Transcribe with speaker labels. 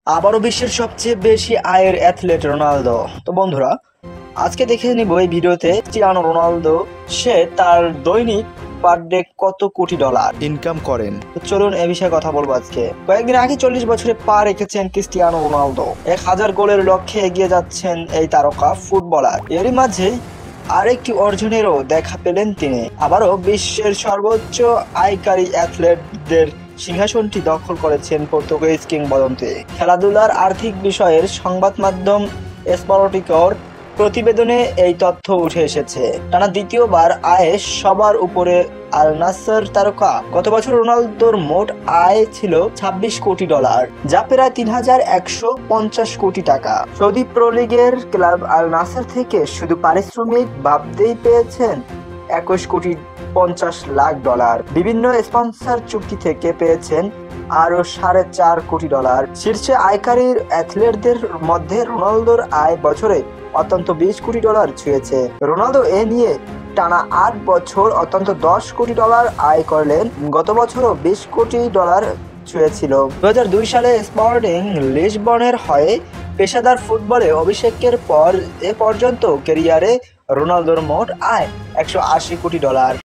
Speaker 1: আবারও বিশ্বের সবচেয়ে বেশি আয়ের অ্যাথলেট রোনালদো। তো বন্ধুরা, আজকে দেখে নিব এই ভিডিওতে ক্রিস্টিয়ানো রোনালদো সে তার দৈনিক পার ডে কত কোটি ডলার
Speaker 2: ইনকাম করেন।
Speaker 1: তো চলুন এ বিষয়ে কথা বলবো আজকে। কয়েকদিন আগে 40 বছরে পা রেখেছেন ক্রিস্টিয়ানো রোনালদো। 1000 গোলের লক্ষ্যে এগিয়ে যাচ্ছেন এই তারকা ফুটবলার। এরই মাঝে আরেকটি অর্জনেরও দেখা পেলেন তিনি। আবারও বিশ্বের সর্বোচ্চ আয়কারী অ্যাথলেটদের সিংহাসনটি দখল করেছেন পর্তুগিজ কিংবদন্তি। খেলাধুলার আর্থিক বিষয়ের সংবাদ মাধ্যম স্পোর্টিকোর প্রতিবেদনে এই তথ্য উঠে এসেছে। টানা দ্বিতীয়বার আয়ে সবার উপরে আল নাসর তারকা। গত বছর রোনালদোর মোট আয় ছিল 26 কোটি ডলার, যা প্রায় 3150 কোটি টাকা। সৌদি প্রো লিগের ক্লাব আল নাসর থেকে শুধু পারিশ্রমিক ভাবতেই পেয়েছেন 21 কোটি 50 লাখ ডলার। বিভিন্ন স্পন্সর চুক্তি থেকে পেয়েছেন আরো 4.5 কোটি ডলার। শীর্ষে আয়কারী অ্যাথলেটদের মধ্যে রোনালদোর আয় বছরে অত্যন্ত 20 কোটি ডলার ছুঁয়েছে। রোনালদো এ নিয়ে টানা 8 বছর অত্যন্ত 10 কোটি ডলার আয় করলেন। গত বছরও 20 কোটি ডলার ছুঁয়েছিল। 2002 সালে স্পোর্টিং লিসবনের হয়ে পেশাদার ফুটবলে অভিষেকের পর এ পর্যন্ত ক্যারিয়ারে রোনালদোর মোট আয় 180 কোটি ডলার।